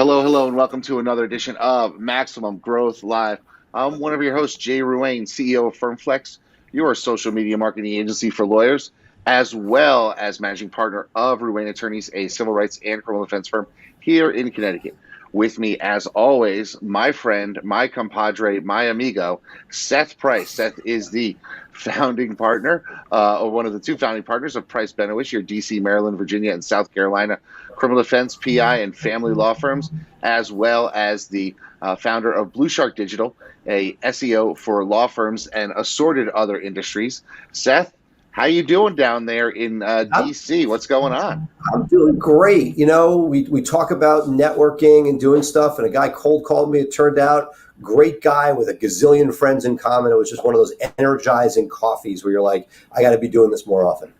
Hello, hello, and welcome to another edition of Maximum Growth Live. I'm one of your hosts, Jay RUANE, CEO of FIRMFLEX, your social media marketing agency for lawyers, as well as managing partner of RUANE Attorneys, a civil rights and criminal defense firm here in Connecticut. With me, as always, my friend, my compadre, my amigo, Seth Price. Seth is the founding partner, or one of the two founding partners of Price Benoist, your DC, Maryland, Virginia, and South Carolina criminal defense, PI, and family law firms, as well as the founder of Blue Shark Digital, a SEO for law firms and assorted other industries. Seth, how you doing down there in DC? What's going on? I'm doing great. You know, we talk about networking and doing stuff, and a guy cold called me. It turned out great guy with a gazillion friends in common. It was just one of those energizing coffees where you're like, I got to be doing this more often.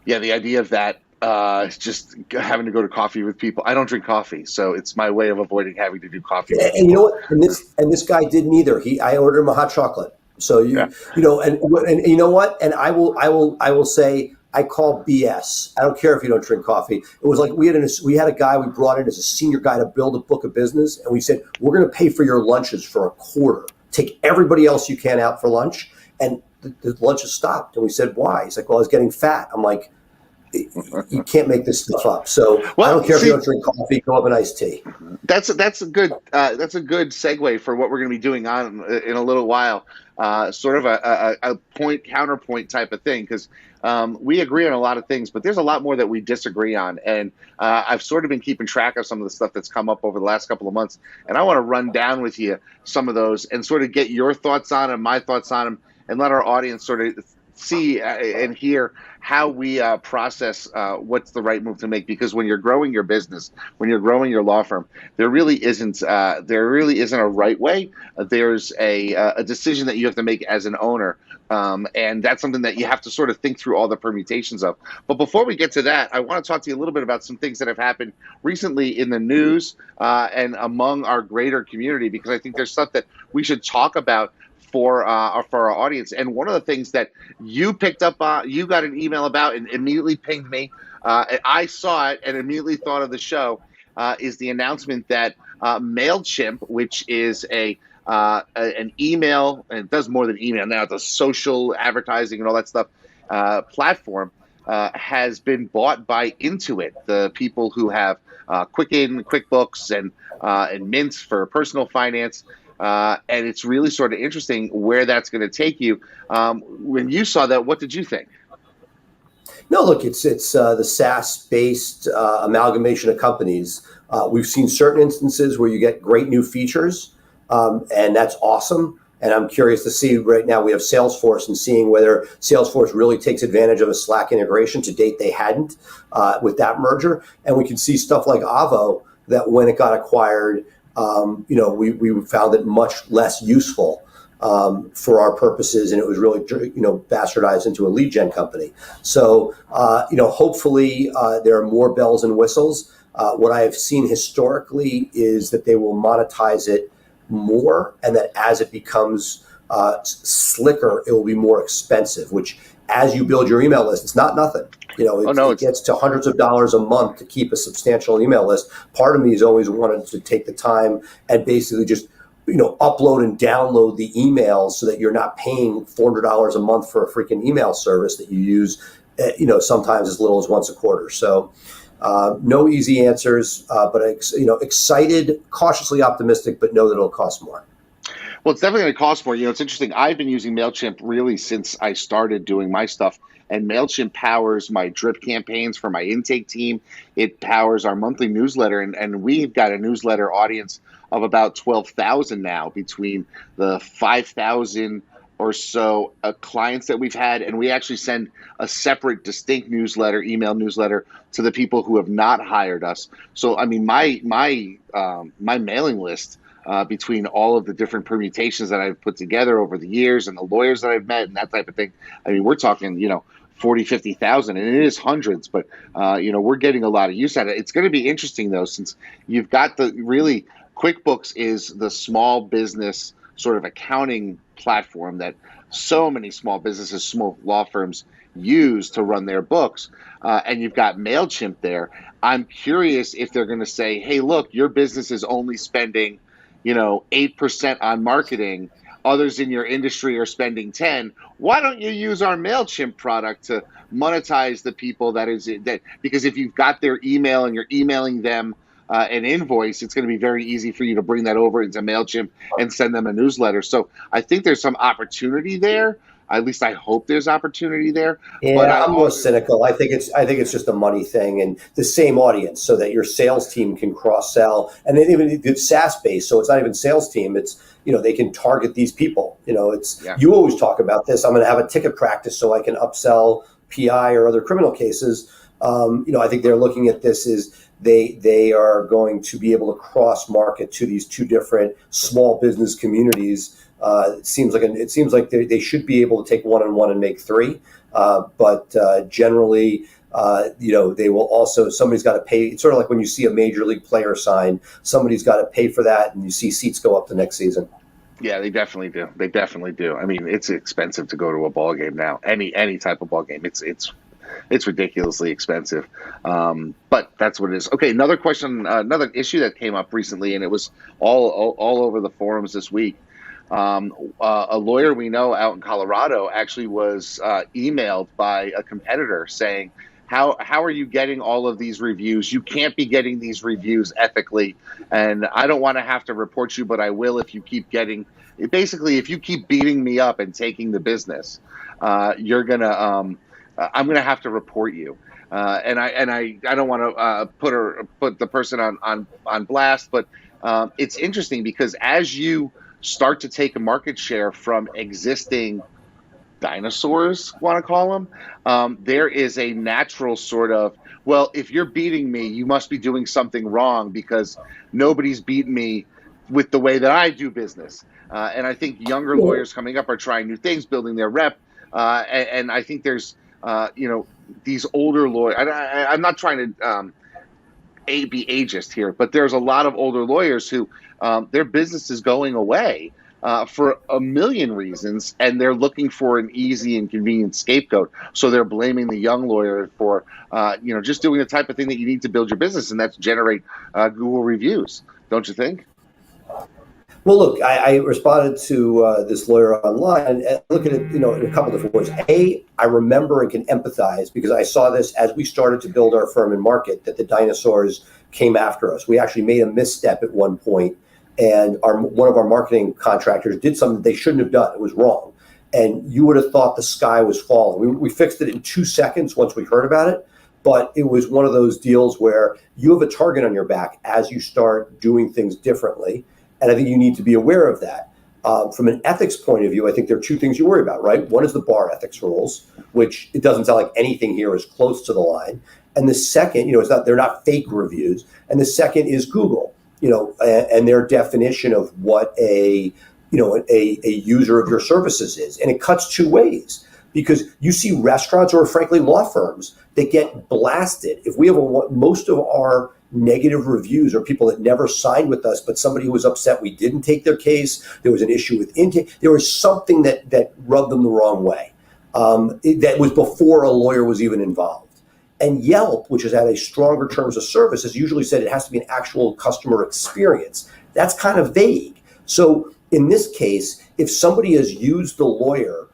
Yeah, the idea of that, just having to go to coffee with people. I don't drink coffee, so it's my way of avoiding having to do coffee. And you know what? And this guy didn't either. I ordered him a hot chocolate. So you know, and you know what? And I will say I call BS. I don't care if you don't drink coffee. It was like we had a guy we brought in as a senior guy to build a book of business, and we said we're going to pay for your lunches for a quarter. Take everybody else you can out for lunch, and the lunches stopped. And we said why? He's like, well, I was getting fat. I'm like, you can't make this stuff up. So I don't care if you don't drink coffee. Go have an iced tea. That's a good segue for what we're going to be doing on in a little while. Sort of a point counterpoint type of thing, because we agree on a lot of things, but there's a lot more that we disagree on. And I've sort of been keeping track of some of the stuff that's come up over the last couple of months, and I want to run down with you some of those and sort of get your thoughts on them, my thoughts on them, and let our audience sort of see and hear how we process what's the right move to make. Because when you're growing your business, when you're growing your law firm, there really isn't a right way. There's a decision that you have to make as an owner, and that's something that you have to sort of think through all the permutations of. But before we get to that, I want to talk to you a little bit about some things that have happened recently in the news and among our greater community, because I think there's stuff that we should talk about for our audience. And one of the things that you picked up on, you got an email about and immediately pinged me. I saw it and immediately thought of the show, is the announcement that MailChimp, which is an email, and it does more than email now, it's a social advertising and all that stuff platform, has been bought by Intuit, the people who have Quicken, QuickBooks, and Mint for personal finance. And it's really sort of interesting where that's going to take you. When you saw that, what did you think? No, look, it's the SaaS-based amalgamation of companies. We've seen certain instances where you get great new features, and that's awesome. And I'm curious to see right now we have Salesforce and seeing whether Salesforce really takes advantage of a Slack integration. To date, they hadn't with that merger. And we can see stuff like Avo that when it got acquired, we found it much less useful for our purposes, and it was really, bastardized into a lead gen company. So, hopefully there are more bells and whistles. What I have seen historically is that they will monetize it more, and that as it becomes slicker, it will be more expensive, which as you build your email list, it's not nothing. It gets to hundreds of dollars a month to keep a substantial email list. Part of me has always wanted to take the time and basically just, upload and download the emails so that you're not paying $400 a month for a freaking email service that you use, sometimes as little as once a quarter. So no easy answers, but excited, cautiously optimistic, but know that it'll cost more. Well, it's definitely going to cost more. It's interesting. I've been using MailChimp really since I started doing my stuff. And MailChimp powers my drip campaigns for my intake team. It powers our monthly newsletter. And we've got a newsletter audience of about 12,000 now, between the 5,000 or so clients that we've had. And we actually send a separate, distinct email newsletter to the people who have not hired us. So, I mean, my mailing list, between all of the different permutations that I've put together over the years and the lawyers that I've met and that type of thing, I mean, we're talking, 40, 50,000, and it is hundreds, but, we're getting a lot of use out of it. It's going to be interesting, though, since you've got QuickBooks is the small business sort of accounting platform that so many small businesses, small law firms use to run their books, and you've got MailChimp there. I'm curious if they're going to say, hey, look, your business is only spending, 8% on marketing. Others in your industry are spending 10. Why don't you use our MailChimp product to monetize the people that, because if you've got their email and you're emailing them an invoice, it's going to be very easy for you to bring that over into MailChimp and send them a newsletter. So I think there's some opportunity there. At least I hope there's opportunity there. But Yeah, I'm more cynical. I think it's just a money thing and the same audience, so that your sales team can cross sell, and then even it's SaaS based, so it's not even sales team. It's they can target these people. You always talk about this. I'm going to have a ticket practice so I can upsell PI or other criminal cases. I think they're looking at this as they are going to be able to cross market to these two different small business communities. It seems like they should be able to take one on one and make three, but generally, they will also, somebody's got to pay. It's sort of like when you see a major league player sign, somebody's got to pay for that, and you see seats go up the next season. Yeah, they definitely do. They definitely do. I mean, it's expensive to go to a ball game now. Any type of ball game, it's ridiculously expensive. But that's what it is. Okay, another question, another issue that came up recently, and it was all over the forums this week. A lawyer we know out in Colorado actually was emailed by a competitor saying, how are you getting all of these reviews? You can't be getting these reviews ethically, and I don't want to have to report you, but I will if you keep getting. Basically, if you keep beating me up and taking the business, you're gonna. I'm gonna have to report you. And I don't want to put the person on blast, but it's interesting because as you start to take a market share from existing dinosaurs, want to call them, there is a natural sort of, well, if you're beating me, you must be doing something wrong because nobody's beaten me with the way that I do business. And I think younger lawyers coming up are trying new things, building their rep. And I think there's, these older lawyers. I'm not trying to be ageist here, but there's a lot of older lawyers who their business is going away for a million reasons, and they're looking for an easy and convenient scapegoat. So they're blaming the young lawyer for, just doing the type of thing that you need to build your business, and that's generate Google reviews. Don't you think? Well, look, I responded to this lawyer online and look at it, in a couple different ways. A, I remember and can empathize because I saw this as we started to build our firm and market, that the dinosaurs came after us. We actually made a misstep at one point, and one of our marketing contractors did something they shouldn't have done. It was wrong. And you would have thought the sky was falling. We fixed it in 2 seconds once we heard about it. But it was one of those deals where you have a target on your back as you start doing things differently. And I think you need to be aware of that. From an ethics point of view, I think there are 2 things you worry about, right? One is the bar ethics rules, which it doesn't sound like anything here is close to the line. And the second, they're not fake reviews. And the second is Google, and their definition of what a user of your services is. And it cuts 2 ways, because you see restaurants or frankly law firms that get blasted. If we have most of our negative reviews are people that never signed with us, but somebody who was upset we didn't take their case, there was an issue with intake, there was something that rubbed them the wrong way. That was before a lawyer was even involved. And Yelp, which has had a stronger terms of service, has usually said it has to be an actual customer experience. That's kind of vague. So in this case, if somebody has used the lawyer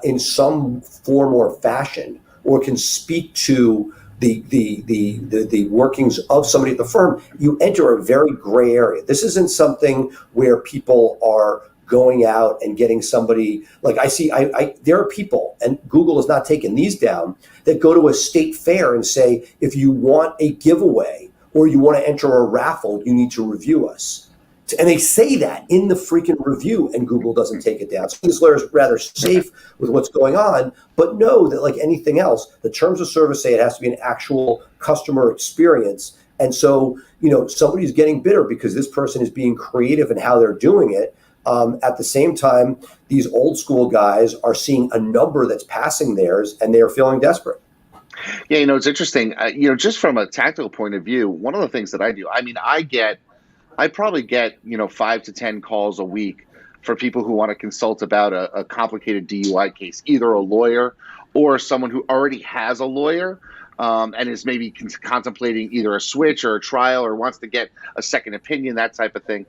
in some form or fashion, or can speak to the workings of somebody at the firm, you enter a very gray area. This isn't something where people are going out and getting somebody, like there are people, and Google has not taken these down, that go to a state fair and say, if you want a giveaway or you want to enter a raffle, you need to review us. And they say that in the freaking review, and Google doesn't take it down. So this lawyer is rather safe with what's going on, but know that like anything else, the terms of service say it has to be an actual customer experience. And so, somebody's getting bitter because this person is being creative in how they're doing it. At the same time, these old school guys are seeing a number that's passing theirs, and they are feeling desperate. Yeah, it's interesting. Just from a tactical point of view, one of the things that I do, I probably get 5 to 10 calls a week for people who want to consult about a complicated DUI case, either a lawyer or someone who already has a lawyer and is maybe contemplating either a switch or a trial or wants to get a second opinion, that type of thing.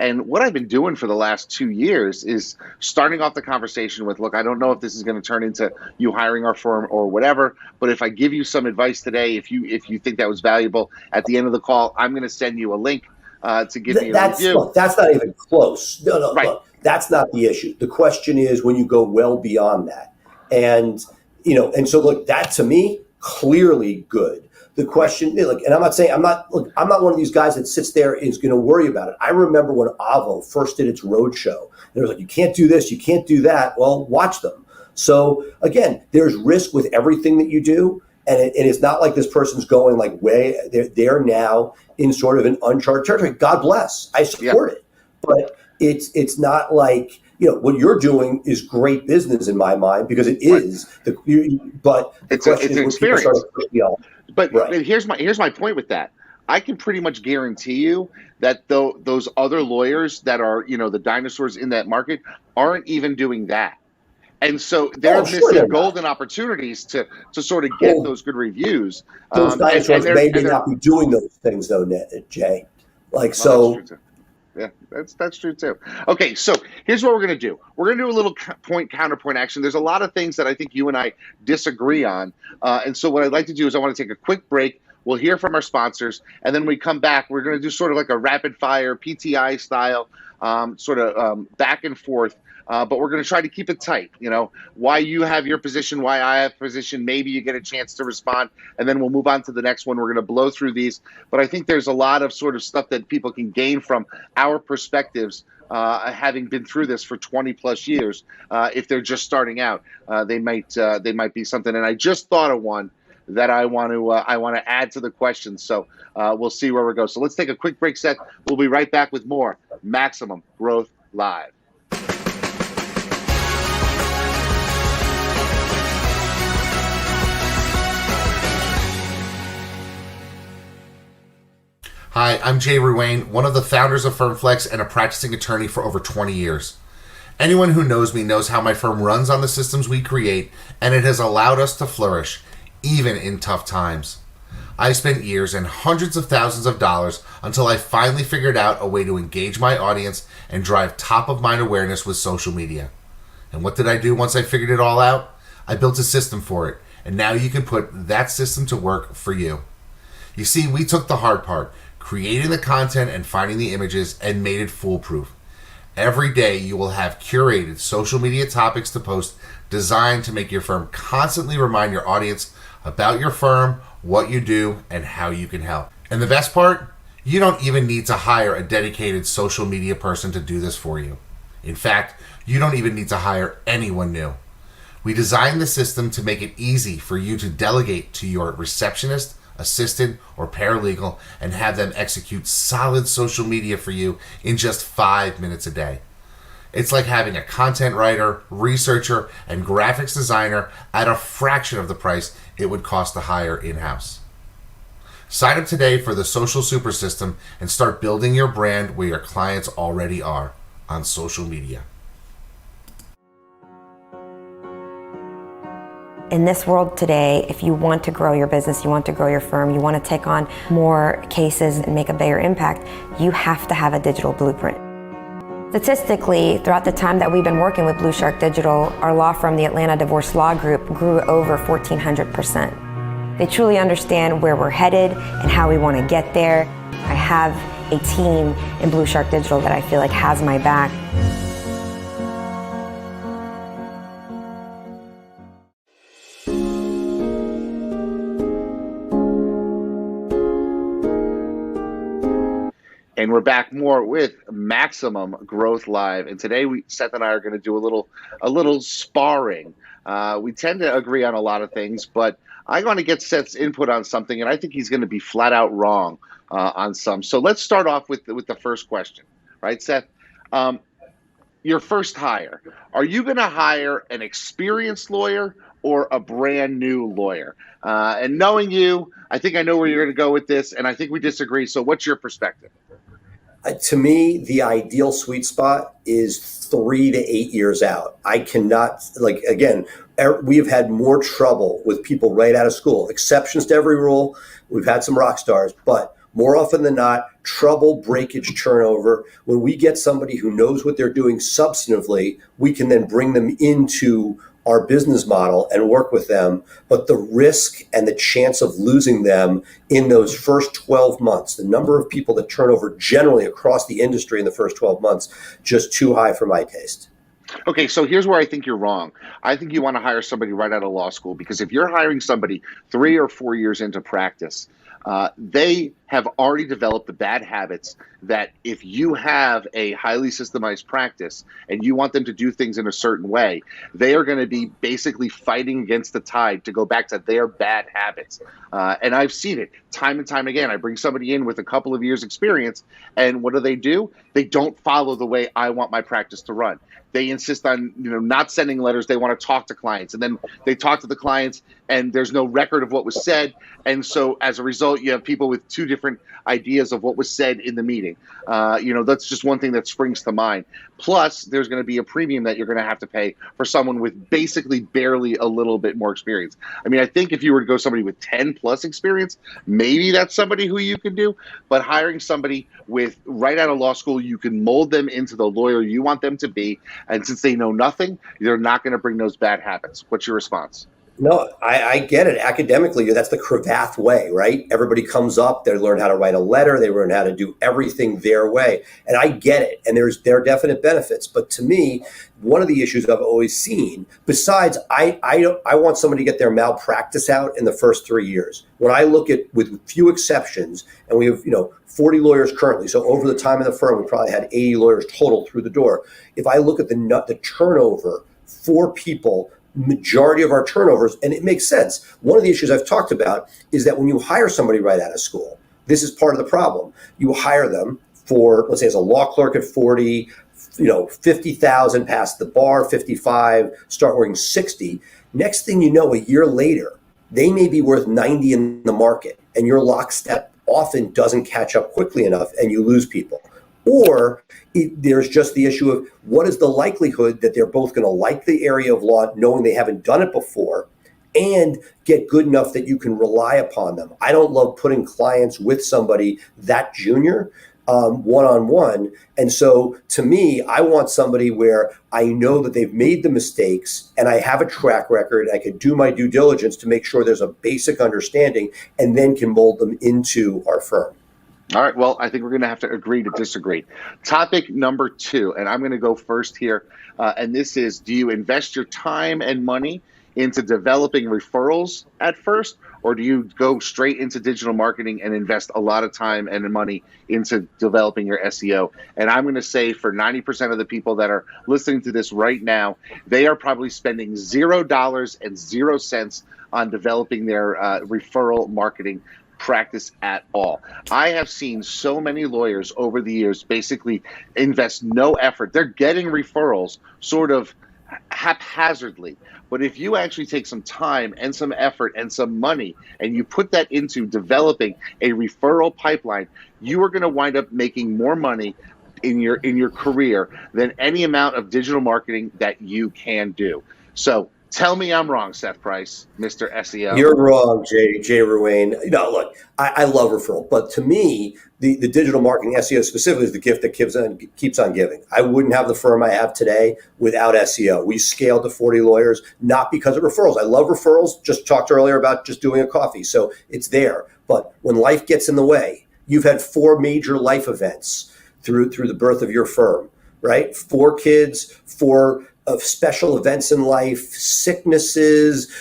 And what I've been doing for the last 2 years is starting off the conversation with, look, I don't know if this is going to turn into you hiring our firm or whatever, but if I give you some advice today, if you think that was valuable, at the end of the call, I'm going to send you a link to give me a review. Look, that's not even close. No, right. Look, that's not the issue. The question is when you go well beyond that. And, and so look, that to me, clearly good. The question, look, and I'm not saying I'm not one of these guys that sits there and is going to worry about it. I remember when Avvo first did its roadshow, and it was like, you can't do this, you can't do that. Well, watch them. So again, there's risk with everything that you do, and it's not like this person's going like they're now in sort of an uncharted territory. God bless, I support it, but it's not like. What you're doing is great business in my mind because it is. But it's an experience. But here's my point with that. I can pretty much guarantee you that those other lawyers that are the dinosaurs in that market aren't even doing that, and so they're missing golden opportunities to sort of get those good reviews. Those dinosaurs may not be doing those things though, Jay. Yeah, that's true too. Okay, so here's what we're going to do. We're going to do a little counterpoint action. There's a lot of things that I think you and I disagree on. And so what I'd like to do is I want to take a quick break. We'll hear from our sponsors. And then when we come back, we're going to do sort of like a rapid fire PTI style back and forth. But we're going to try to keep it tight. Why you have your position, why I have position. Maybe you get a chance to respond, and then we'll move on to the next one. We're going to blow through these, but I think there's a lot of sort of stuff that people can gain from our perspectives, having been through this for 20 plus years. If they're just starting out, they might be something. And I just thought of one that I want to add to the question. So we'll see where we go. So let's take a quick break, Seth. We'll be right back with more Maximum Growth Live. Hi, I'm Jay RUANE, one of the founders of FIRMFLEX and a practicing attorney for over 20 years. Anyone who knows me knows how my firm runs on the systems we create, and it has allowed us to flourish, even in tough times. I spent years and hundreds of thousands of dollars until I finally figured out a way to engage my audience and drive top-of-mind awareness with social media. And what did I do once I figured it all out? I built a system for it, and now you can put that system to work for you. You see, we took the hard part, creating the content and finding the images, and made it foolproof. Every day you will have curated social media topics to post designed to make your firm constantly remind your audience about your firm, what you do, and how you can help. And the best part? You don't even need to hire a dedicated social media person to do this for you. In fact, you don't even need to hire anyone new. We designed the system to make it easy for you to delegate to your receptionist, assistant, or paralegal and have them execute solid social media for you in just 5 minutes a day. It's like having a content writer, researcher, and graphics designer at a fraction of the price it would cost to hire in-house. Sign up today for the Social Super System and start building your brand where your clients already are, on social media. In this world today, if you want to grow your business, you want to grow your firm, you want to take on more cases and make a bigger impact, you have to have a digital blueprint. Statistically, throughout the time that we've been working with Blue Shark Digital, our law firm, the Atlanta Divorce Law Group, grew over 1,400%. They truly understand where we're headed and how we want to get there. I have a team in Blue Shark Digital that I feel like has my back. And we're back more with Maximum Growth Live. And today, Seth and I are going to do a little sparring. We tend to agree on a lot of things, but I want to get Seth's input on something, and I think he's going to be flat out wrong on some. So let's start off with the first question, right, Seth? Your first hire. Are you going to hire an experienced lawyer or a brand new lawyer? And knowing you, I think I know where you're going to go with this, and I think we disagree. So what's your perspective? To me, the ideal sweet spot is 3 to 8 years out. I cannot, like, again, we have had more trouble with people right out of school. Exceptions to every rule. We've had some rock stars, but more often than not, trouble, breakage, turnover. When we get somebody who knows what they're doing substantively, we can then bring them into our business model and work with them. But the risk and the chance of losing them in those first 12 months, the number of people that turn over generally across the industry in the first 12 months, just too high for my taste. Okay, so here's where I think you're wrong. I think you want to hire somebody right out of law school, because if you're hiring somebody 3 or 4 years into practice, they have already developed the bad habits that if you have a highly systemized practice and you want them to do things in a certain way, they are going to be basically fighting against the tide to go back to their bad habits. And I've seen it time and time again. I bring somebody in with a couple of years experience, and what do? They don't follow the way I want my practice to run. They insist on, not sending letters. They want to talk to clients, and then they talk to the clients and there's no record of what was said. And so as a result, you have people with two different ideas of what was said in the meeting. That's just one thing that springs to mind. Plus, there's going to be a premium that you're going to have to pay for someone with basically barely a little bit more experience. I mean, I think if you were to go somebody with 10 plus experience, maybe that's somebody who you can do. But hiring somebody with right out of law school, you can mold them into the lawyer you want them to be. And since they know nothing, they're not going to bring those bad habits. What's your response? No, I get it. Academically, that's the Cravath way, right? Everybody comes up, they learn how to write a letter, they learn how to do everything their way. And I get it. And there are definite benefits. But to me, one of the issues I've always seen, besides I want somebody to get their malpractice out in the first 3 years. When I look at, with few exceptions, and we have 40 lawyers currently, so over the time of the firm, we probably had 80 lawyers total through the door. If I look at the turnover for people, majority of our turnovers, and it makes sense. One of the issues I've talked about is that when you hire somebody right out of school, this is part of the problem. You hire them for, let's say, as a law clerk at 40, 50,000, pass the bar, 55, start working 60. Next thing you know, a year later, they may be worth 90 in the market, and your lockstep often doesn't catch up quickly enough, and you lose people. Or there's just the issue of what is the likelihood that they're both going to like the area of law, knowing they haven't done it before, and get good enough that you can rely upon them. I don't love putting clients with somebody that junior, one-on-one. And so to me, I want somebody where I know that they've made the mistakes and I have a track record. I can do my due diligence to make sure there's a basic understanding, and then can mold them into our firm. All right, well, I think we're going to have to agree to disagree. Topic number 2, and I'm going to go first here, and this is, do you invest your time and money into developing referrals at first, or do you go straight into digital marketing and invest a lot of time and money into developing your SEO? And I'm going to say for 90% of the people that are listening to this right now, they are probably spending $0 on developing their referral marketing practice at all. I have seen so many lawyers over the years basically invest no effort. They're getting referrals sort of haphazardly. But if you actually take some time and some effort and some money and you put that into developing a referral pipeline, you are going to wind up making more money in your career than any amount of digital marketing that you can do. So tell me I'm wrong, Seth Price, Mr. SEO. You're wrong, Jay RUANE. Look, I love referral, but to me, the digital marketing SEO specifically is the gift that keeps on giving. I wouldn't have the firm I have today without SEO. We scaled to 40 lawyers, not because of referrals. I love referrals. Just talked earlier about just doing a coffee. So it's there. But when life gets in the way, you've had 4 major life events through the birth of your firm, right? 4 kids, 4 of special events in life, sicknesses,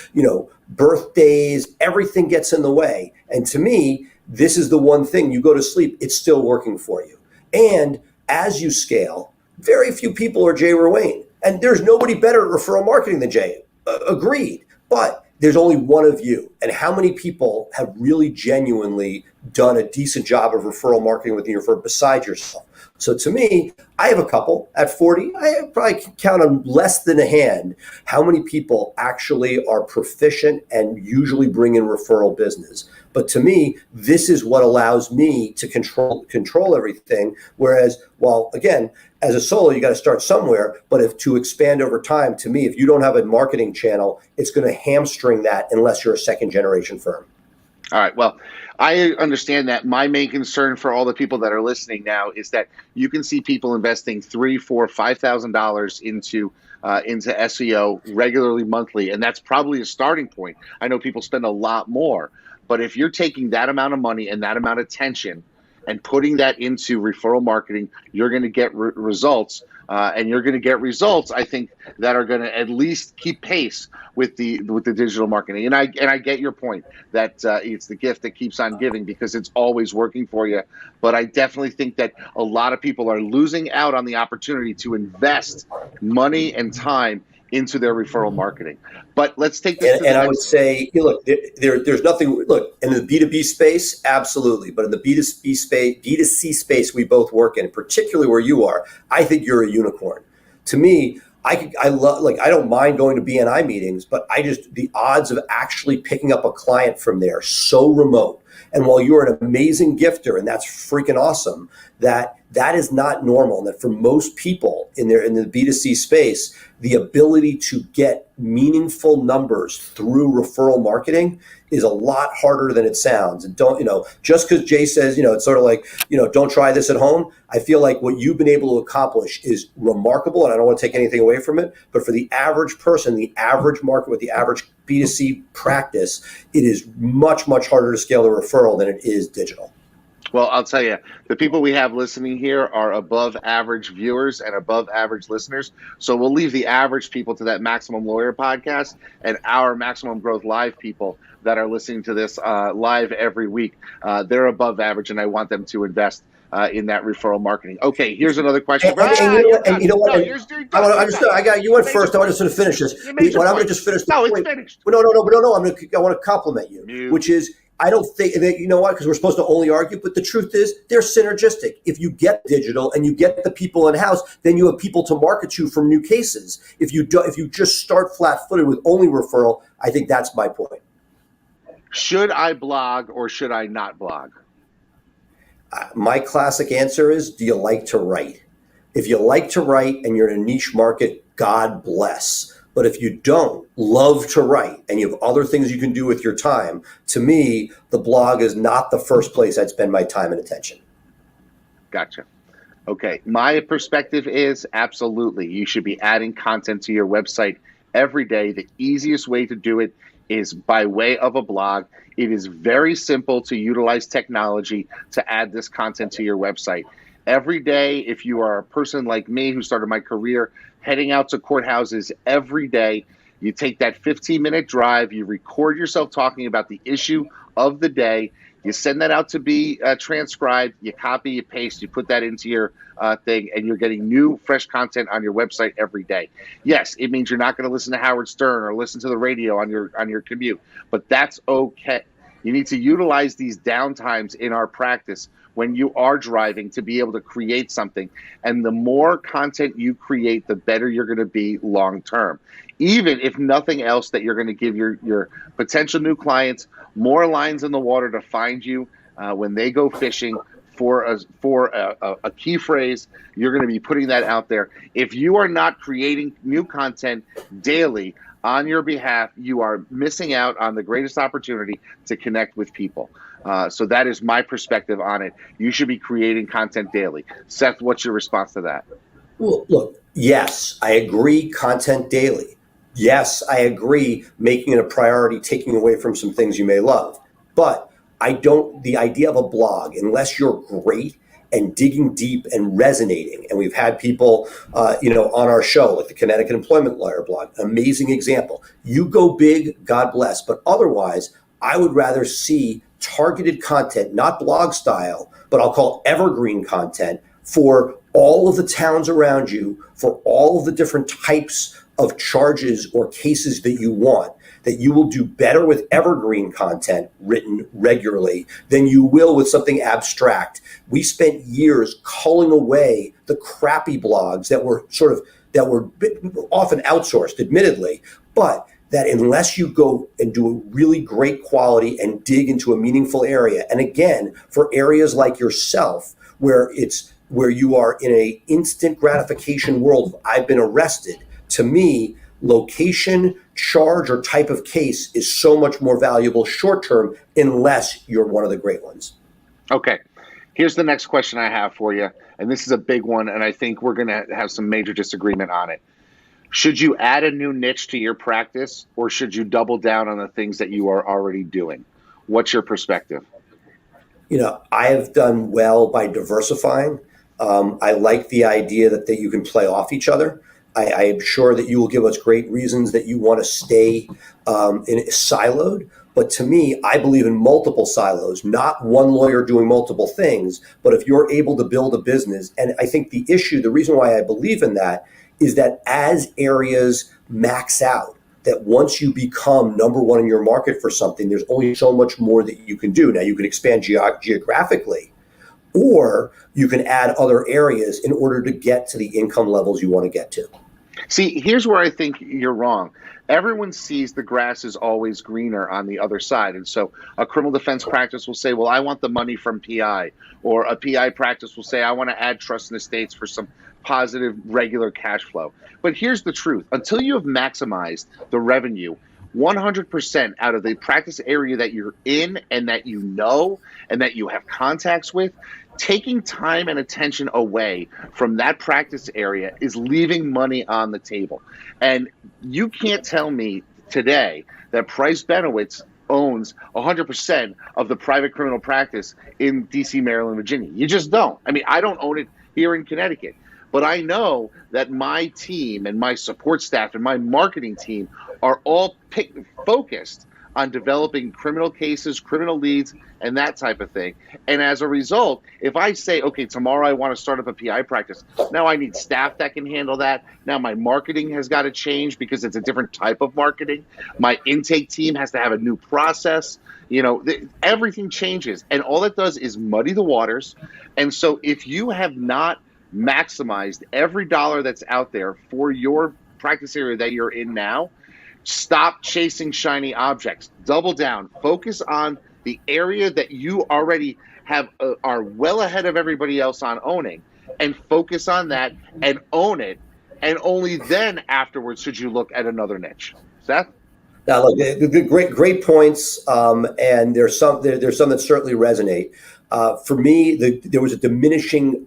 birthdays, everything gets in the way. And to me, this is the one thing, you go to sleep, it's still working for you. And as you scale, very few people are Jay RUANE. And there's nobody better at referral marketing than Jay. Agreed. But there's only one of you. And how many people have really genuinely done a decent job of referral marketing within your firm besides yourself? So to me, I have a couple at 40. I probably can count on less than a hand how many people actually are proficient and usually bring in referral business. But to me, this is what allows me to control everything. Whereas, well, again, as a solo, you got to start somewhere. But if to expand over time, to me, if you don't have a marketing channel, it's going to hamstring that unless you're a second generation firm. All right. Well, I understand that. My main concern for all the people that are listening now is that you can see people investing $3,000, $4,000, $5,000 into SEO regularly, monthly, and that's probably a starting point. I know people spend a lot more, but if you're taking that amount of money and that amount of attention and putting that into referral marketing, you're going to get results. And you're going to get results, I think, that are going to at least keep pace with the digital marketing. And I get your point that it's the gift that keeps on giving because it's always working for you. But I definitely think that a lot of people are losing out on the opportunity to invest money and time into their referral marketing. But let's take this. And I would say, look, there's nothing. Look, in the B2B space, absolutely, but in the B2C space, we both work in, particularly where you are. I think you're a unicorn. To me, I love, like, I don't mind going to BNI meetings, but the odds of actually picking up a client from there so remote. And while you're an amazing gifter, and that's freaking awesome, that is not normal. And that for most people in the B2C space, the ability to get meaningful numbers through referral marketing is a lot harder than it sounds. And just because Jay says, it's sort of like, don't try this at home. I feel like what you've been able to accomplish is remarkable, and I don't want to take anything away from it. But for the average person, the average market with the average B2C practice, it is much, much harder to scale the referral than it is digital. Well, I'll tell you, the people we have listening here are above average viewers and above average listeners. So we'll leave the average people to that Maximum Lawyer podcast, and our Maximum Growth Live people that are listening to this live every week, they're above average, and I want them to invest in that referral marketing. Okay, here's another question. And you know what? I got you went first. I want to sort of finish this. I'm going to just finish. It's finished. No. I want to compliment you, which is, I don't think that, because we're supposed to only argue, but the truth is they're synergistic. If you get digital and you get the people in-house, then you have people to market you from new cases. If you just start flat-footed with only referral, I think that's my point. Should I blog or should I not blog? My classic answer is, do you like to write? If you like to write and you're in a niche market, God bless. But if you don't love to write and you have other things you can do with your time, to me, the blog is not the first place I'd spend my time and attention. Gotcha. Okay. My perspective is absolutely. You should be adding content to your website every day. The easiest way to do it is by way of a blog. It is very simple to utilize technology to add this content to your website. Every day, if you are a person like me who started my career heading out to courthouses every day, you take that 15-minute drive, you record yourself talking about the issue of the day, you send that out to be transcribed, you copy, you paste, you put that into your thing, and you're getting new, fresh content on your website every day. Yes, it means you're not going to listen to Howard Stern or listen to the radio on your commute, but that's okay. You need to utilize these downtimes in our practice when you are driving to be able to create something. And the more content you create, the better you're going to be long term. Even if nothing else, that you're going to give your potential new clients more lines in the water to find you when they go fishing for a key phrase. You're going to be putting that out there. If you are not creating new content daily on your behalf, you are missing out on the greatest opportunity to connect with people. So that is my perspective on it. You should be creating content daily. Seth, what's your response to that? Well, look, yes, I agree, content daily. Yes, I agree, making it a priority, taking away from some things you may love. But the idea of a blog, unless you're great and digging deep and resonating, and we've had people, on our show, like the Connecticut Employment Lawyer blog, amazing example. You go big, God bless. But otherwise, I would rather see targeted content, not blog style, but I'll call evergreen content for all of the towns around you, for all of the different types of charges or cases that you want, that you will do better with evergreen content written regularly than you will with something abstract. We spent years culling away the crappy blogs that were often outsourced, admittedly, but that unless you go and do a really great quality and dig into a meaningful area, and again, for areas like yourself, where you are in a instant gratification world, I've been arrested, to me, location, charge, or type of case is so much more valuable short term unless you're one of the great ones. Okay. Here's the next question I have for you, and this is a big one, and I think we're going to have some major disagreement on it. Should you add a new niche to your practice, or should you double down on the things that you are already doing? What's your perspective? I have done well by diversifying. I like the idea that you can play off each other. I am sure that you will give us great reasons that you want to stay siloed. But to me, I believe in multiple silos, not one lawyer doing multiple things. But if you're able to build a business, and I think the reason why I believe in that is that as areas max out, that once you become number one in your market for something, there's only so much more that you can do. Now, you can expand geographically, or you can add other areas in order to get to the income levels you want to get to. See, here's where I think you're wrong. Everyone sees the grass is always greener on the other side. And so a criminal defense practice will say, well, I want the money from PI. Or a PI practice will say, I want to add trust and estates for some positive, regular cash flow. But here's the truth. Until you have maximized the revenue 100% out of the practice area that you're in and that you know and that you have contacts with, taking time and attention away from that practice area is leaving money on the table. And you can't tell me today that Price Benowitz owns 100% of the private criminal practice in DC, Maryland, Virginia. You just don't. I mean, I don't own it here in Connecticut. But I know that my team and my support staff and my marketing team are all focused on developing criminal cases, criminal leads, and that type of thing. And as a result, if I say, okay, tomorrow I want to start up a PI practice, now I need staff that can handle that. Now my marketing has got to change because it's a different type of marketing. My intake team has to have a new process. Everything changes. And all it does is muddy the waters. And so if you have not maximized every dollar that's out there for your practice area that you're in now, stop chasing shiny objects. Double down. Focus on the area that you already have are well ahead of everybody else on owning, and focus on that and own it. And only then afterwards should you look at another niche. Seth? Now, look, great points, and there's some that certainly resonate. For me, there was a diminishing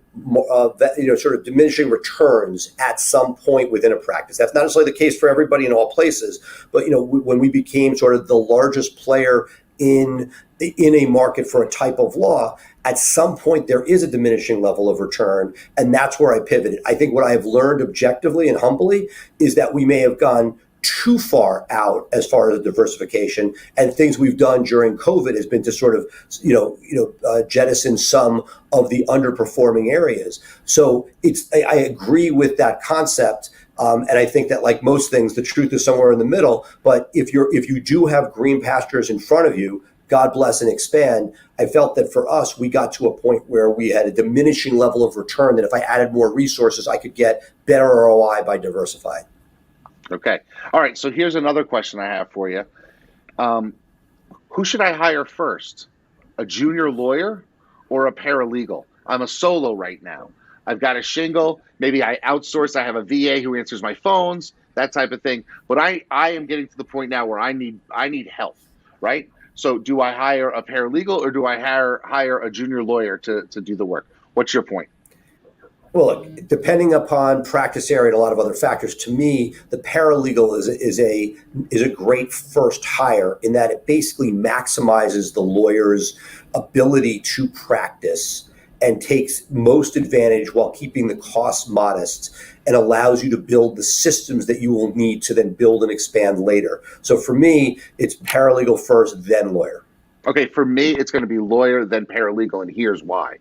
returns at some point within a practice. That's not necessarily the case for everybody in all places, but when we became sort of the largest player in a market for a type of law, at some point there is a diminishing level of return, and that's where I pivoted. I think what I have learned objectively and humbly is that we may have gone too far out as far as diversification, and things we've done during COVID has been to sort of, jettison some of the underperforming areas. So I agree with that concept. And I think that, like most things, the truth is somewhere in the middle. But if you do have green pastures in front of you, God bless and expand. I felt that for us, we got to a point where we had a diminishing level of return, that if I added more resources, I could get better ROI by diversifying. Okay. All right. So here's another question I have for you. Who should I hire first? A junior lawyer or a paralegal? I'm a solo right now. I've got a shingle. Maybe I outsource. I have a VA who answers my phones, that type of thing. But I am getting to the point now where I need help, right? So do I hire a paralegal or do I hire a junior lawyer to do the work? What's your point? Well, look, depending upon practice area and a lot of other factors, to me, the paralegal is a great first hire in that it basically maximizes the lawyer's ability to practice and takes most advantage while keeping the costs modest, and allows you to build the systems that you will need to then build and expand later. So for me, it's paralegal first, then lawyer. Okay, for me, it's going to be lawyer, then paralegal, and here's why.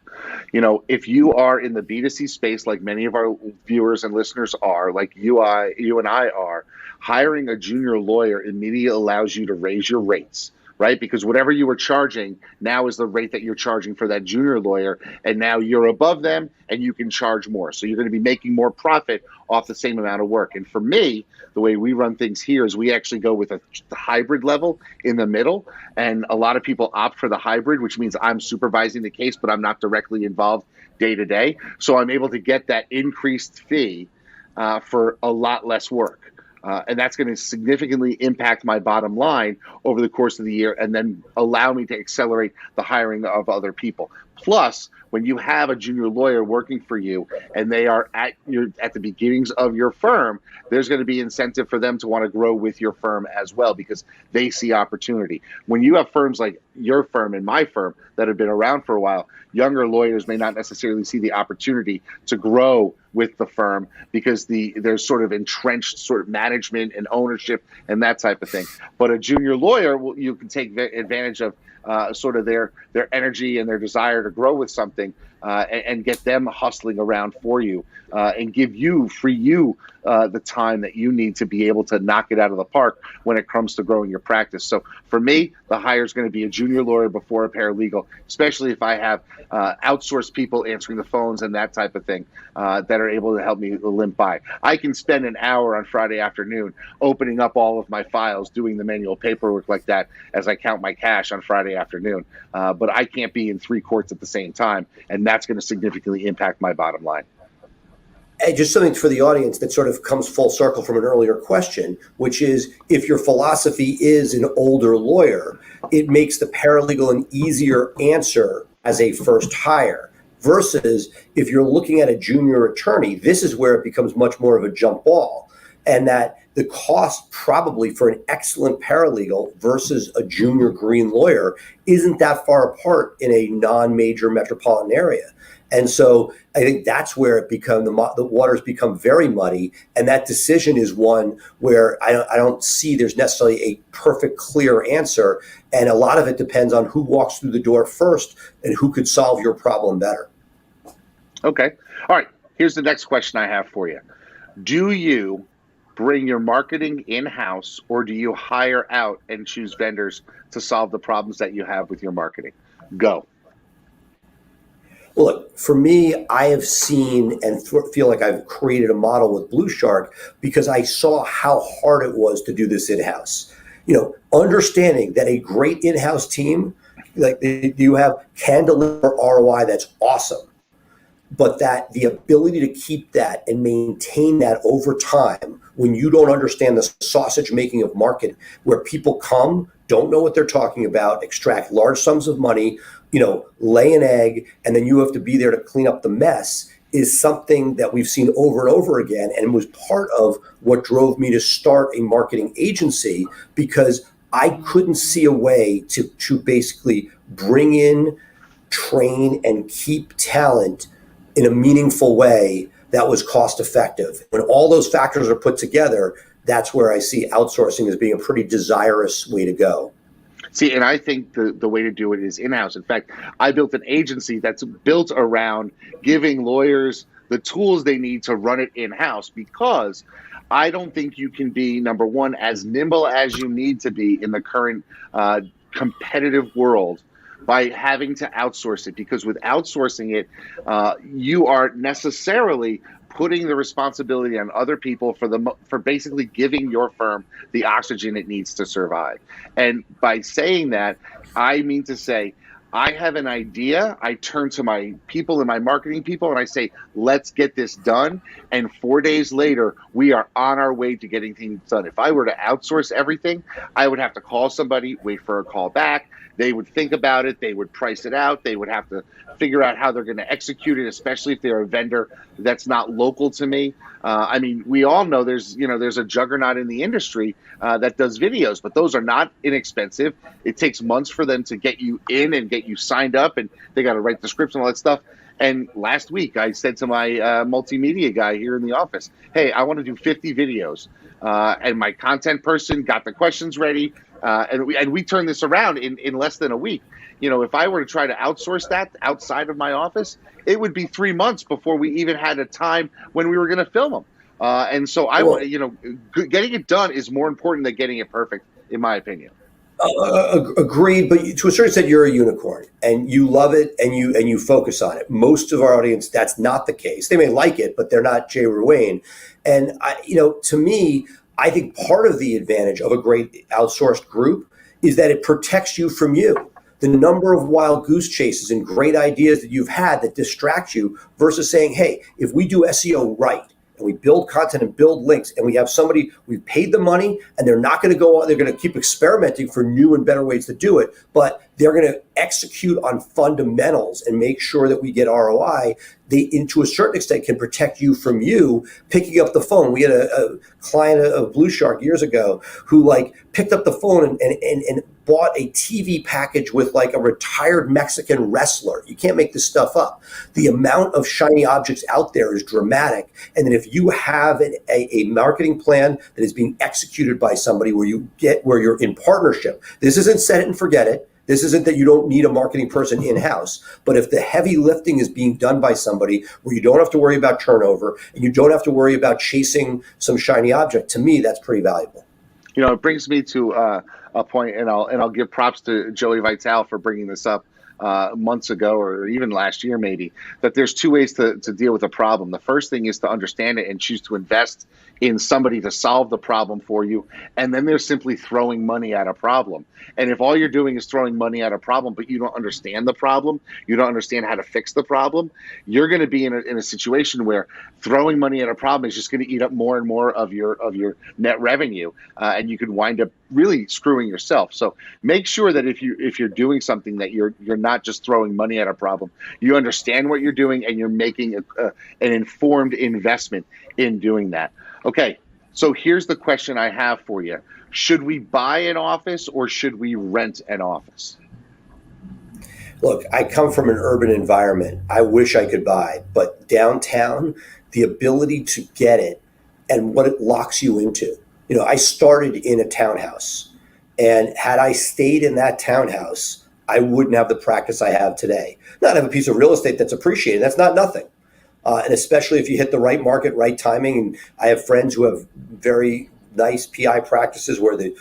If you are in the B2C space, like many of our viewers and listeners are, like you and I are, hiring a junior lawyer immediately allows you to raise your rates, right? Because whatever you were charging now is the rate that you're charging for that junior lawyer, and now you're above them and you can charge more. So you're going to be making more profit off the same amount of work. And for me, the way we run things here is we actually go with a hybrid level in the middle, and a lot of people opt for the hybrid, which means I'm supervising the case, but I'm not directly involved day to day. So I'm able to get that increased fee for a lot less work. And that's going to significantly impact my bottom line over the course of the year, and then allow me to accelerate the hiring of other people. Plus, when you have a junior lawyer working for you and they are at the beginnings of your firm, there's going to be incentive for them to want to grow with your firm as well, because they see opportunity. When you have firms like your firm and my firm that have been around for a while, younger lawyers may not necessarily see the opportunity to grow with the firm because there's sort of entrenched sort of management and ownership and that type of thing. But a junior lawyer, you can take advantage of sort of their energy and their desire to grow with something, and get them hustling around for you, and free you the time that you need to be able to knock it out of the park when it comes to growing your practice. So for me, the hire is going to be a junior lawyer before a paralegal, especially if I have outsourced people answering the phones and that type of thing that are able to help me limp by. I can spend an hour on Friday afternoon opening up all of my files, doing the manual paperwork like that as I count my cash on Friday afternoon. But I can't be in 3 courts at the same time, and that's going to significantly impact my bottom line. And just something for the audience that sort of comes full circle from an earlier question, which is, if your philosophy is an older lawyer, it makes the paralegal an easier answer as a first hire, versus if you're looking at a junior attorney, this is where it becomes much more of a jump ball. And that the cost probably for an excellent paralegal versus a junior green lawyer isn't that far apart in a non-major metropolitan area. And so I think that's where it the waters become very muddy. And that decision is one where I don't see there's necessarily a perfect, clear answer. And a lot of it depends on who walks through the door first and who could solve your problem better. Okay. All right. Here's the next question I have for you. Do you bring your marketing in-house, or do you hire out and choose vendors to solve the problems that you have with your marketing? Go. Well, look, for me, I have seen and feel like I've created a model with Blue Shark because I saw how hard it was to do this in-house. Understanding that a great in-house team, like you have, can deliver ROI that's awesome, but that the ability to keep that and maintain that over time when you don't understand the sausage making of market, where people come, don't know what they're talking about, extract large sums of money, lay an egg, and then you have to be there to clean up the mess, is something that we've seen over and over again, and was part of what drove me to start a marketing agency, because I couldn't see a way to basically bring in, train, and keep talent in a meaningful way that was cost effective. When all those factors are put together, that's where I see outsourcing as being a pretty desirous way to go. See, and I think the way to do it is in-house. In fact, I built an agency that's built around giving lawyers the tools they need to run it in-house, because I don't think you can be, number one, as nimble as you need to be in the current competitive world by having to outsource it. Because with outsourcing it, you are necessarily putting the responsibility on other people for basically giving your firm the oxygen it needs to survive. And by saying that, I mean to say, I have an idea, I turn to my people and my marketing people and I say, let's get this done. And 4 days later, we are on our way to getting things done. If I were to outsource everything, I would have to call somebody, wait for a call back. They would think about it. They would price it out. They would have to figure out how they're going to execute it, especially if they're a vendor that's not local to me. I mean, we all know there's a juggernaut in the industry that does videos, but those are not inexpensive. It takes months for them to get you in and get you signed up, and they got to write the scripts and all that stuff. And last week, I said to my multimedia guy here in the office, hey, I want to do 50 videos. And my content person got the questions ready. And we turned this around in less than a week. If I were to try to outsource that outside of my office, it would be 3 months before we even had a time when we were going to film them. And so getting it done is more important than getting it perfect, in my opinion. Agreed, but to a certain extent, you're a unicorn, and you love it, and you focus on it. Most of our audience, that's not the case. They may like it, but they're not Jay RUANE. And to me, I think part of the advantage of a great outsourced group is that it protects you from you. The number of wild goose chases and great ideas that you've had that distract you versus saying, hey, if we do SEO right, and we build content and build links, and we have somebody, we've paid the money, and they're not going to go on, they're going to keep experimenting for new and better ways to do it, but they're going to execute on fundamentals and make sure that we get ROI. They, to a certain extent, can protect you from you picking up the phone. We had a client of Blue Shark years ago who picked up the phone and bought a TV package with a retired Mexican wrestler. You can't make this stuff up. The amount of shiny objects out there is dramatic. And then if you have a marketing plan that is being executed by somebody where you're in partnership, this isn't set it and forget it. This isn't that you don't need a marketing person in-house, but if the heavy lifting is being done by somebody where you don't have to worry about turnover and you don't have to worry about chasing some shiny object, to me, that's pretty valuable. It brings me to a point, and I'll give props to Joey Vitale for bringing this up months ago, or even last year maybe, that there's two ways to deal with a problem. The first thing is to understand it and choose to invest in somebody to solve the problem for you. And then there's simply throwing money at a problem. And if all you're doing is throwing money at a problem, but you don't understand the problem, you don't understand how to fix the problem, you're going to be in a situation where throwing money at a problem is just going to eat up more and more of your net revenue, and you could wind up really screwing yourself. So make sure that if you're doing something, that you're not just throwing money at a problem. You understand what you're doing, and you're making an informed investment in doing that. Okay, so here's the question I have for you. Should we buy an office or should we rent an office? Look, I come from an urban environment. I wish I could buy, but downtown, the ability to get it and what it locks you into. I started in a townhouse, and had I stayed in that townhouse, I wouldn't have the practice I have today. Not have a piece of real estate that's appreciated. That's not nothing. And especially if you hit the right market, right timing. And I have friends who have very nice PI practices where the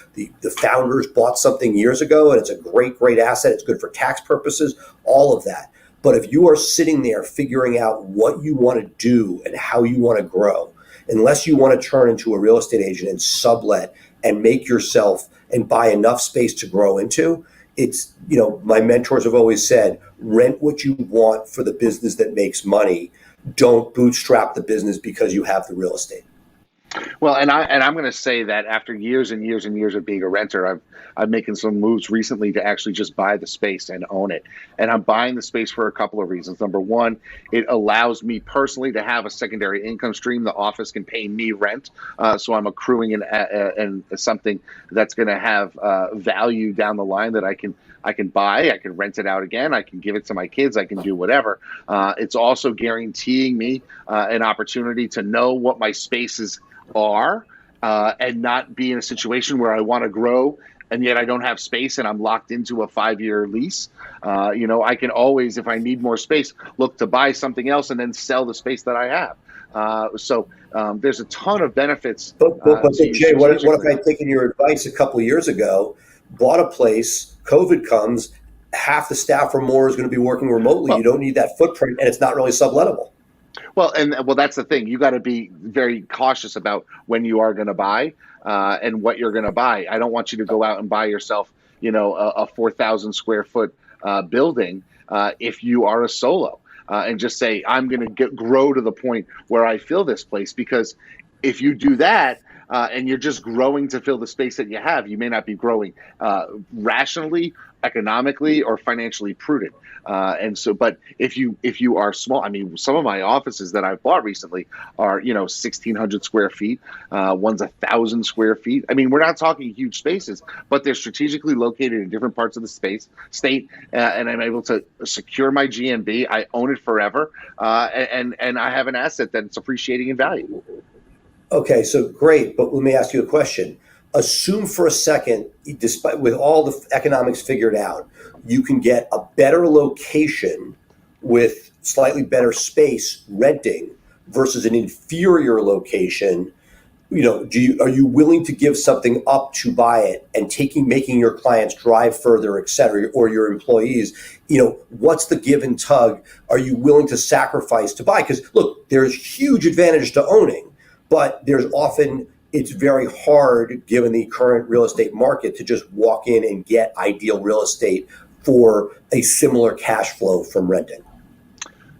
founders bought something years ago, and it's a great asset. It's good for tax purposes, all of that. But if you are sitting there figuring out what you want to do and how you want to grow, unless you want to turn into a real estate agent and sublet and make yourself and buy enough space to grow into, it's, my mentors have always said, rent what you want for the business that makes money. Don't bootstrap the business because you have the real estate. Well, and I'm going to say that after years and years and years of being a renter, I'm making some moves recently to actually just buy the space and own it. And I'm buying the space for a couple of reasons. Number one, it allows me personally to have a secondary income stream. The office can pay me rent, so I'm accruing and something that's going to have value down the line that I can buy. I can rent it out again. I can give it to my kids. I can do whatever. It's also guaranteeing me an opportunity to know what my spaces are, and not be in a situation where I want to grow and yet I don't have space and I'm locked into a 5-year lease. I can always, if I need more space, look to buy something else and then sell the space that I have. So there's a ton of benefits. But Jay, what if I'd taken your advice a couple of years ago, bought a place, COVID comes, half the staff or more is going to be working remotely. You don't need that footprint, and it's not really sublettable. Well, that's the thing. You got to be very cautious about when you are going to buy and what you're going to buy. I don't want you to go out and buy yourself, a 4,000 square foot building if you are a solo, and just say, I'm going to grow to the point where I fill this place. Because if you do that, and you're just growing to fill the space that you have, you may not be growing rationally, economically, or financially prudent. But if you are small, some of my offices that I've bought recently are 1,600 square feet. One's 1,000 square feet. We're not talking huge spaces, but they're strategically located in different parts of the state, and I'm able to secure my GMB. I own it forever, and I have an asset that's appreciating in value. Okay, so great, but let me ask you a question. Assume for a second, despite with all the economics figured out, you can get a better location with slightly better space renting versus an inferior location are you willing to give something up to buy it and making your clients drive further, et cetera, or your employees? What's the give and tug? Are you willing to sacrifice to buy? Because look, there's huge advantage to owning, but it's very hard given the current real estate market to just walk in and get ideal real estate for a similar cash flow from renting.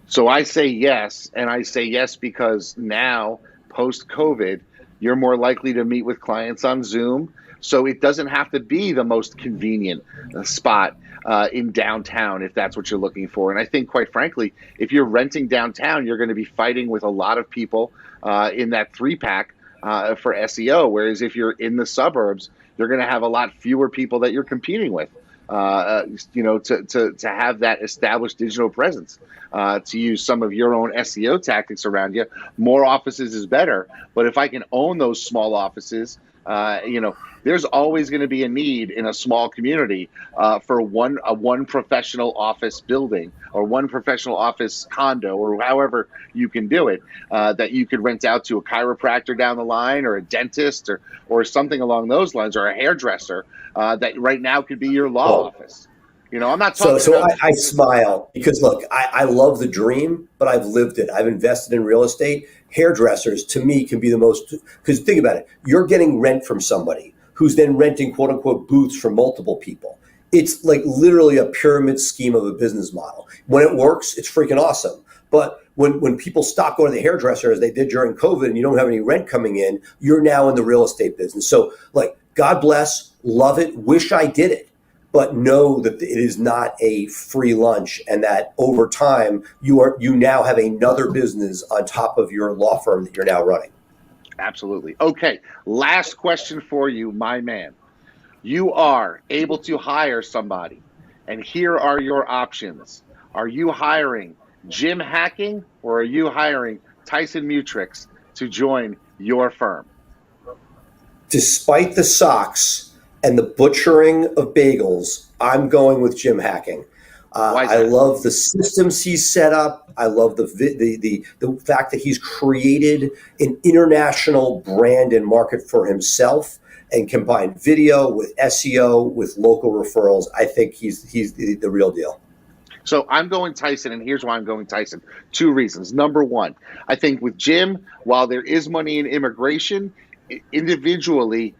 So I say yes, and I say yes because now, post-COVID, you're more likely to meet with clients on Zoom. So it doesn't have to be the most convenient spot in downtown if that's what you're looking for. And I think, quite frankly, if you're renting downtown, you're going to be fighting with a lot of people in that 3-pack for SEO. Whereas if you're in the suburbs, you're going to have a lot fewer people that you're competing with. To have that established digital presence, to use some of your own SEO tactics around you. More offices is better, but if I can own those small offices, there's always going to be a need in a small community for one professional office building or one professional office condo or however you can do it, that you could rent out to a chiropractor down the line or a dentist or something along those lines, or a hairdresser that right now could be your law office. I'm not talking about... I smile because, look, I love the dream, but I've lived it. I've invested in real estate. Hairdressers, to me, can be the most... Because think about it. You're getting rent from somebody who's then renting, quote unquote, booths for multiple people. It's like literally a pyramid scheme of a business model. When it works, it's freaking awesome. But when people stop going to the hairdresser, as they did during COVID, and you don't have any rent coming in, you're now in the real estate business. So, God bless, love it, wish I did it. But know that it is not a free lunch, and that over time you now have another business on top of your law firm that you're now running. Absolutely. Okay, last question for you, my man. You are able to hire somebody, and here are your options. Are you hiring Jim Hacking, or are you hiring TYSON MUTRUX to join your firm? Despite the socks and the butchering of bagels, I'm going with Jim Hacking. I love the systems he's set up. I love the fact that he's created an international brand and market for himself and combined video with SEO with local referrals. I think he's the real deal. So I'm going TYSON, and here's why I'm going TYSON. 2 reasons. Number one, I think with Jim, while there is money in immigration, individually,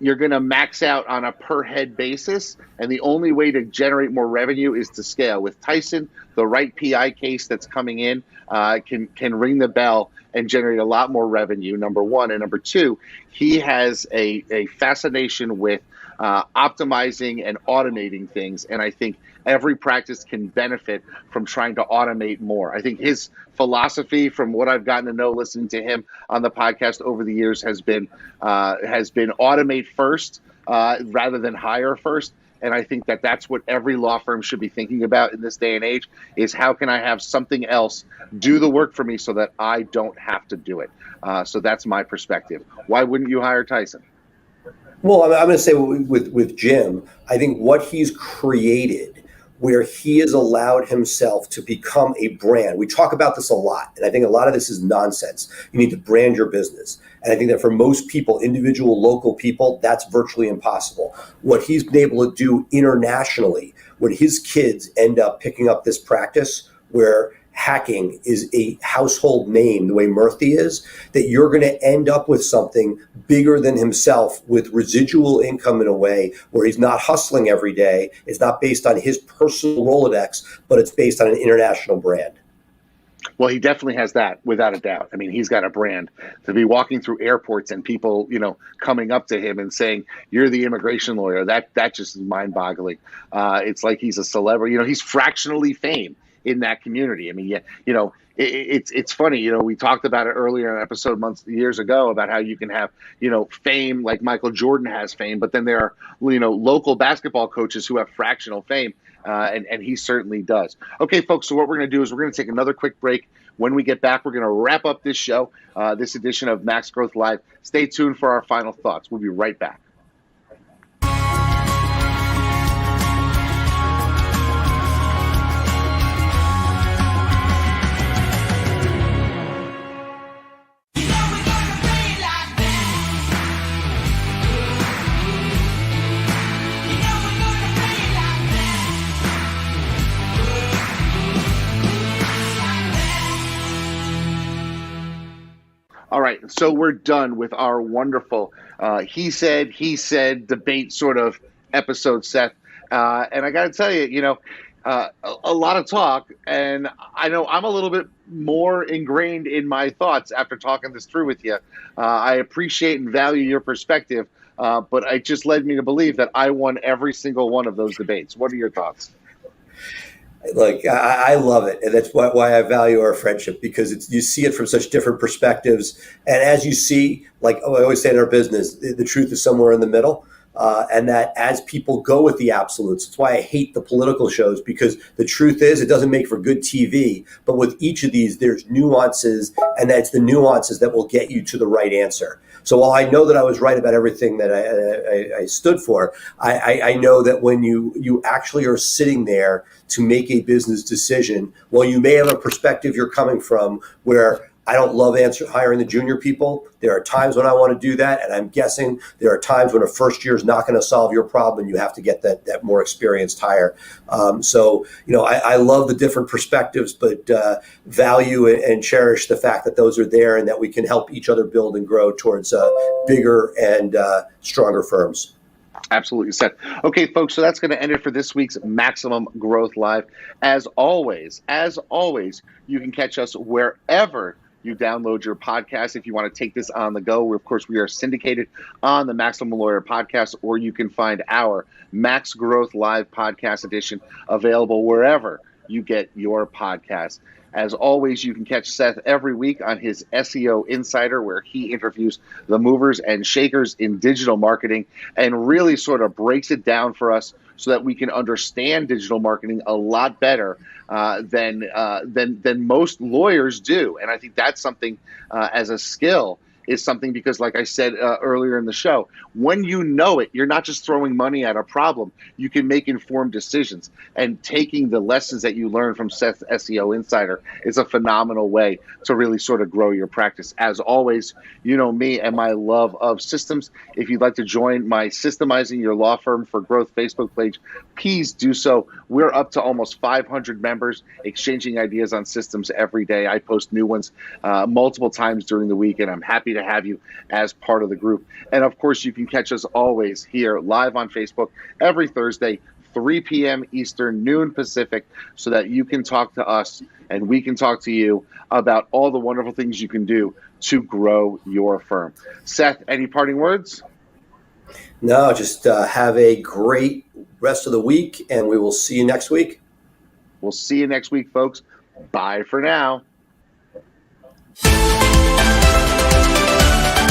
you're going to max out on a per head basis, and the only way to generate more revenue is to scale. With TYSON, the right PI case that's coming in can ring the bell and generate a lot more revenue, number one. And number two, he has a fascination with optimizing and automating things, and I think every practice can benefit from trying to automate more. I think his philosophy, from what I've gotten to know listening to him on the podcast over the years, has been automate first rather than hire first. And I think that's what every law firm should be thinking about in this day and age, is how can I have something else do the work for me so that I don't have to do it. So that's my perspective. Why wouldn't you hire TYSON? Well, I'm going to say with Jim, I think what he's created, where he has allowed himself to become a brand. We talk about this a lot, and I think a lot of this is nonsense. You need to brand your business. And I think that for most people, individual local people, that's virtually impossible. What he's been able to do internationally, when his kids end up picking up this practice where hacking is a household name, the way Murthy is, that you're going to end up with something bigger than himself with residual income in a way where he's not hustling every day. It's not based on his personal Rolodex, but it's based on an international brand. Well, he definitely has that, without a doubt. I mean, he's got a brand. To be walking through airports and people, coming up to him and saying, "You're the immigration lawyer," that just is mind-boggling. It's like he's a celebrity. He's fractionally famed in that community. I mean, it's funny. We talked about it earlier in an episode years ago about how you can have, fame like Michael Jordan has fame, but then there are, local basketball coaches who have fractional fame, and he certainly does. Okay, folks. So what we're going to do is we're going to take another quick break. When we get back, we're going to wrap up this show, this edition of Max Growth Live. Stay tuned for our final thoughts. We'll be right back. All right, so we're done with our wonderful he said debate sort of episode, Seth. And I got to tell you, a lot of talk, and I know I'm a little bit more ingrained in my thoughts after talking this through with you. I appreciate and value your perspective, but it just led me to believe that I won every single one of those debates. What are your thoughts? Like, I love it, and that's why I value our friendship, because you see it from such different perspectives. And as you see, like I always say in our business, the truth is somewhere in the middle. And that as people go with the absolutes, it's why I hate the political shows, because the truth is it doesn't make for good TV. But with each of these, there's nuances, and that's the nuances that will get you to the right answer. So while I know that I was right about everything that I stood for, I know that when you actually are sitting there to make a business decision, while you may have a perspective you're coming from where I don't love hiring the junior people. There are times when I want to do that, and I'm guessing there are times when a first year is not going to solve your problem, and you have to get that more experienced hire. So I love the different perspectives, but value and cherish the fact that those are there, and that we can help each other build and grow towards bigger and stronger firms. Absolutely, Seth. Okay, folks, so that's going to end it for this week's Maximum Growth Live. As always, you can catch us wherever you download your podcast. If you want to take this on the go, of course, we are syndicated on the Maximum Lawyer podcast, or you can find our Max Growth Live podcast edition available wherever you get your podcast. As always, you can catch Seth every week on his SEO Insider, where he interviews the movers and shakers in digital marketing and really sort of breaks it down for us so that we can understand digital marketing a lot better than most lawyers do. And I think that's something as a skill is something, because like I said earlier in the show, when you know it, you're not just throwing money at a problem. You can make informed decisions, and taking the lessons that you learn from Seth's SEO Insider is a phenomenal way to really sort of grow your practice. As always, you know me and my love of systems. If you'd like to join my Systemizing Your Law Firm for Growth Facebook page, please do so. We're up to almost 500 members exchanging ideas on systems every day. I post new ones multiple times during the week, and I'm happy to have you as part of the group. And of course, you can catch us always here live on Facebook every Thursday, 3 p.m. Eastern, noon Pacific, so that you can talk to us and we can talk to you about all the wonderful things you can do to grow your firm. Seth, any parting words? No, just have a great rest of the week, and we will see you next week. We'll see you next week, folks. Bye for now.